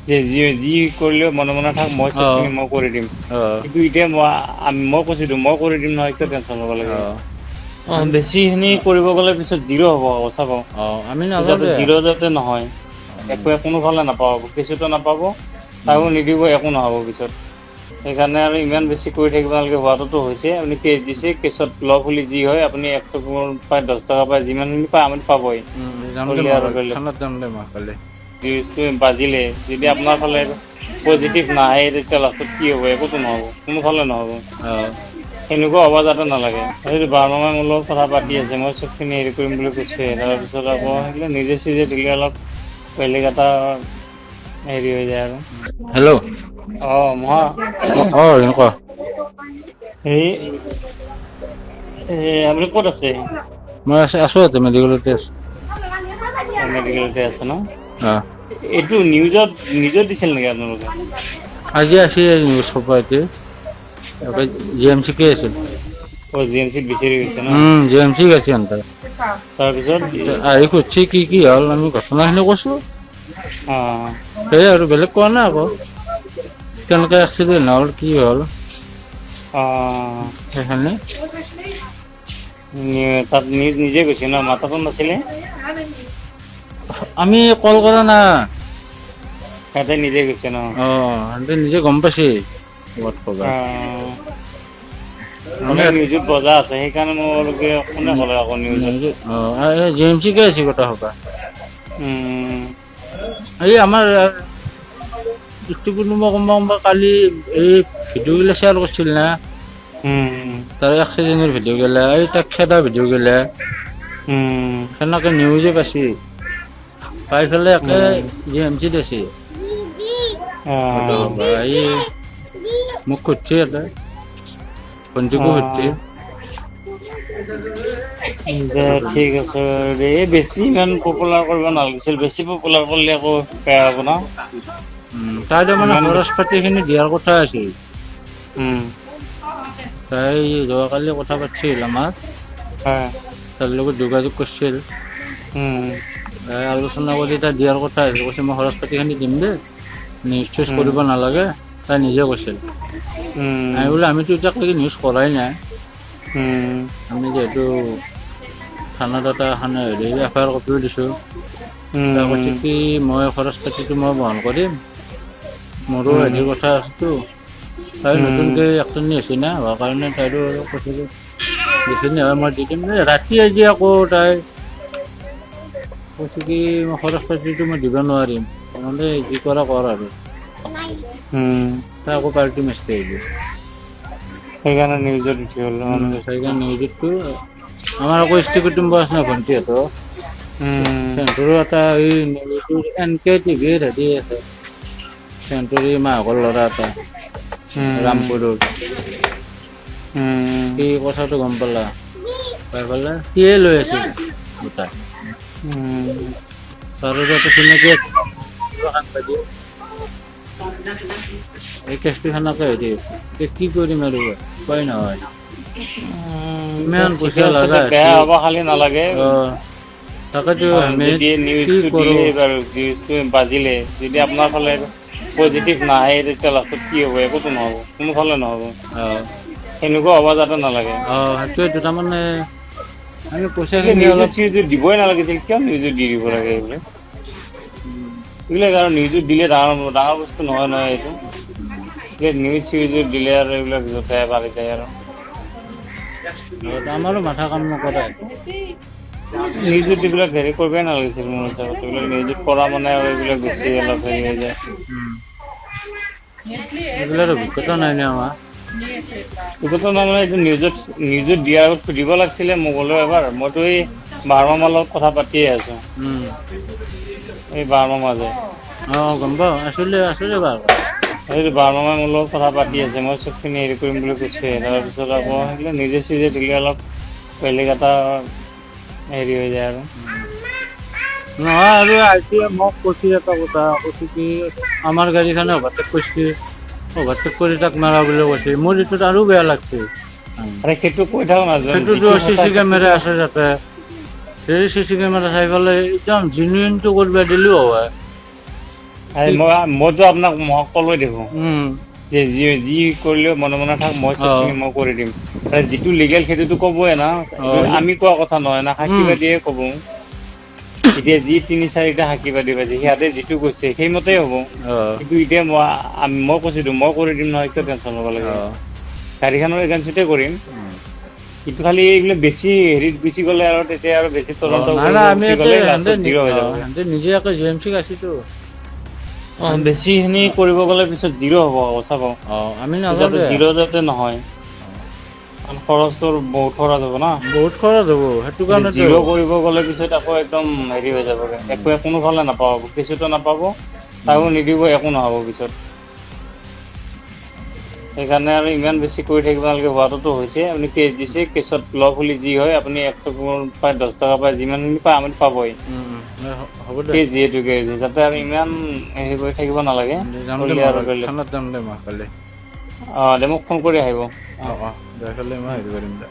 যে যি কৰিলেও মনে মনে থাক, মই চবখিনি মই কৰি দিম। কিন্তু এতিয়া মই কৈছিলো মই কৰি দিম নহয়, কিয় টেনশ্যন ল'ব লাগে? বেছিখিনি কৰিব গ'লে পিছত জিৰ' হ'ব সঁচা কওঁ। আমি যাতে নাজানো জিৰ' যাতে নহয়, কোনোফালে নাপাব, কেঁচুটো নাপাব, তাকো নিদিব, একো নহ'ব পিছত। সেইকাৰণে আৰু ইমান বেছি কৰি থাকিব নালাগে। হোৱাটোতো হৈছে, আপুনি কেছ দিছে, কেছত লগ হ'লে যি হয় আপুনি 1 টকা পায়, 10 টকা পায়, যিমানখিনি পায় আপুনি পাবই। যাম দে হ'লে মই আৰু বেলেগ থানাত যাম দে মই কালি। নিউজটো বাজিলে যদি আপোনাৰ ফালে পজিটিভ নাহে, তেতিয়া লাষ্টত কি হ'ব? একোতো নহ'ব, কোনোফালে নহ'ব। সেনেকুৱা হ'ব যাতে নালাগে। সেইটো বাৰ্মামাই মোৰ লগত কথা পাতি আছে, মই চবখিনি হেৰি কৰিম বুলি কৈছে। তাৰপিছত আকৌ সেইবিলাক নিজে চিজে দিলে অলপ বেলেগ এটা হেৰি হৈ যায় আৰু। হেল্ল'। মহা এনেকুৱা হেৰি আপুনি ক'ত আছে? মই আছো ইয়াতে মেডিকেলতে আছো। মেডিকেলতে আছে ন? অ'। এইটো নিউজত দিছিল নেকি আপোনালোকে? আজি আছিল নিউজ পেপাৰতে, জি এম চি কে আছিল। জি এম চিত বিচাৰি গৈছে ন? জি এম চি গৈছে সিহঁতে। তাৰপিছত আহি সুধিছে কি হ'ল, আমি ঘটনাখিনি কৈছো। অ'। সেইয়াই আৰু বেলেগ কোৱা নাই আকৌ, কেনেকে এক্সিডেণ্ট হ'ল, কি হ'ল। অ'। সেইখিনি তাত নিজে গৈছে ন? মাতাটো নাছিলে? আমি কল কৰা নাই। সিহঁতে নিজে গৈছে ন? সিহঁতে নিজে গম পাইছে ক'ৰবাত ক'ৰবাত। হ'লেও নিউজত বজা আছে, সেইকাৰণে মই বোলো কি কোনে ক'লে আকৌ নিউজত। জি এম চি কে আছে গোটেই সোপা। উম। এই আমাৰ কোনোবা কালি এই ভিডিঅ' গিলা শ্বেয়াৰ কৰিছিল না। তাৰ এক্সিডেণ্টৰ ভিডিঅ' গিলা, এই তাক খেদা ভিডিঅ' গিলা। সেনেকে নিউজে পাইছে। পাই পেলাই একে জি এম চিত আছে। গোটেই সোপা এই মোক সুধিছে ইয়াতে, ভন্টিকো সুধিছে। দে ঠিক আছে দে, বেছি ইমান পপুলাৰ কৰিব নালাগিছিল, বেছি পপুলাৰ কৰিলে আকৌ বেয়া হ'ব ন? তাই তাৰমানে ইমান খৰচ বেছি পাতিখিনি দিয়াৰ কথা আছিল। উম। তাই যোৱাকালি কথা পাতিছিল আমাৰ। হয়। তাৰ লগত যোগাযোগ কৰিছিল। আলোচনা কৰি তাই দিয়াৰ কথা আছিল, কৈছে মই খৰচ পাতিখিনি দিম দেই। নিউজ চিউজ কৰিব নালাগে, তাই নিজে কৈছিল। আমি বোলো আমিতো এতিয়ালৈকে নিউজ কৰাই নাই। আমি যিহেতু থানাত এখন এফআইআৰ কপিও দিছোঁ। তাই কৈছে কি মই খৰচ পাতিটো মই বহন কৰিম। মোৰো হেৰিৰ কথা আছেতো। তাই নতুনকে একজনী হৈছে না, হোৱাৰ কাৰণে তাইৰো কৈছে যে যিখিনি হয় মই দি দিম। ৰাতি আজি আকৌ তাই কৈছে কি মই খৰচ পাতিটো মই দিব নোৱাৰিম, নহ'লে যি কৰা কৰ আৰু। তাই আকৌ পাৰ্টি মাৰিছে আজি। সেইকাৰণে নিউজত উঠি গ'ল মানে বস্তুটো। সেইকাৰণে নিউজতটো আমাৰ আকৌ ইষ্ট কুটুম্ব আছে না ভণ্টিহঁতৰ। সিহঁতৰো এটা এই এনকে টিভিত হেৰি আছে। সিহঁতৰ এই মাকৰ ল'ৰা এটা, ৰামপুৰৰ। সি কথাটো গম পালা, পাই পেলাই সিয়ে লৈ আছিল গোটা। তাৰো যাতে চিনাকি আছে। এই কেছটো সেনেকে হৈ থাকিব, এতিয়া কি কৰিম আৰু উপায় নহয়। ইমান ঠিকে পইচা আছে লগা দে, বেয়া হৈছে। হ'ব খালি নালাগে। তাকেতো আমি যদি কি নিউজটো কৰো। দিলেই বাৰু, নিউজটো বাজিলে, যদি আপোনাৰ ফালে পজিটিভ নাহে, তেতিয়া লাষ্টত কি হ'ব? একোতো নহ'ব, কোনোফালে নহ'ব। সেনেকুৱা হ'ব যাতে নালাগে। সেইটোৱেতো তাৰমানে আমি এইবিলাক পইচাখিনি নিউজে অলপ চিউজে দিবই নালাগিছিল, কিয় নিউজত দি দিব লাগে এইবিলাক? এইবিলাক আৰু নিউজত দিলে ডাঙৰ বস্তু নহয় নহয় এইটো। নিউজ চিউজত দিলে আৰু এইবিলাক যতে পাৰি যায় আৰু। আমাৰো মাথা কাম নকৰে। নিউজত এইবিলাক হেৰি কৰিবই নালাগিছিল মোৰ হিচাপত, এইবিলাক নিউজত কৰা মানে আৰু এইবিলাক বেছি অলপ হেৰি হৈ যায়। এইবিলাকৰ অভিজ্ঞতা নাই না আমাৰ। এইটোতো তাৰমানে এইটো নিউজত দিয়াৰ আগত সুধিব লাগিছিলে মোক হ'লেও এবাৰ, মইতো এই বাৰ্মামাৰ লগত কথা পাতিয়ে আছো। এই বাৰ্মামা যে গম পাওঁ, আছিলে বাৰু। সেইটো বাৰ্মামাই মোৰ লগত কথা পাতি আছে, মই চবখিনি হেৰি কৰিম বুলি কৈছে। তাৰপিছত আকৌ সেইবিলাক নিজে চিজে দিলে অলপ বেলেগ এটা হেৰি হৈ যায় আৰু। নহয় আৰু আইটিয়ে মোক কৈছে এটা কথা, কৈছে কি আমাৰ গাড়ীখনে অভাৰটেক কৰিছে। অভাৰটেক কৰি তাক মাৰা বুলি কৈছে, মোৰ এইটোত আৰু বেয়া লাগছে। আৰে সেইটো কৈ থাকক না, সেইটোতো যিটো চি সঁচা চি কেমেৰা সেইটোতো আছে তাতে। সেই চি চি কেমেৰা চাই পেলাই একদম জেনুইনটো কৰিব দিলেও হয়। মইতো আপোনাক ক'লৈ দেখোঁ উম, যে যি কৰিলেও মনে মনে থাক, মই চবখিনি মই কৰি দিম। যিটো লিগেল সেইটোতো ক'বই না, আমি কোৱা কথা নহয় না, সাক্ষীবাদীয়ে ক'ব। এতিয়া যি 3-4টা সাক্ষীবাদী পাইছে সিহঁতে যিটো কৈছে সেইমতেই হ'ব। কিন্তু এতিয়া মই কৈছিলোঁ মই কৰি দিম নহয়, কিয় টেনশ্যন ল'ব লাগে। গাড়ীখনৰ এগেঞ্চিতে কৰিম, কিন্তু খালি এইবিলাক বেছি হেৰিত গুচি গ'লে আৰু তেতিয়া আৰু বেছি তদন্ত আমি গুচি গ'লে লাষ্টত জিৰ' হৈ যাব। নিজে আকৌ GMC আছিতো। বেছিখিনি কৰিব গ'লে পিছত জিৰ' হ'ব আকৌ চাব। আমি যাতে নাজানো জিৰ' যাতে নহয়, কাৰণ খৰচটো বহুত খৰচ হ'ব না। বহুত খৰচ হ'ব, সেইটো কাৰণেতো। জিৰ' কৰিব গ'লে পিছত আকৌ একদম হেৰি হৈ যাবগৈ, কোনোফালে নাপাব, কেঁচুটো নাপাব, তাকো নিদিব, একো নহ'ব পিছত। সেইকাৰণে আৰু ইমান বেছি কৰি থাকিব নালাগে। হোৱাটোতো হৈছে, আপুনি কেছ দিছে, কেছত লগ হ'লে যি হয় আপুনি 1 টকা পায়, 10 টকা পায়, যিমানখিনি পায় আপুনি পাবই। হ'ব দে। কেছ যিহেতুকে যাতে আৰু ইমান হেৰি কৰি থাকিব নালাগে। যাম দে, কৰিলে আৰু বেলেগ ঠাণ্ডাত যাম দে মই কালি। দে মোক ফোন কৰি আহিব। দে কালি মই হেৰি কৰিম দে।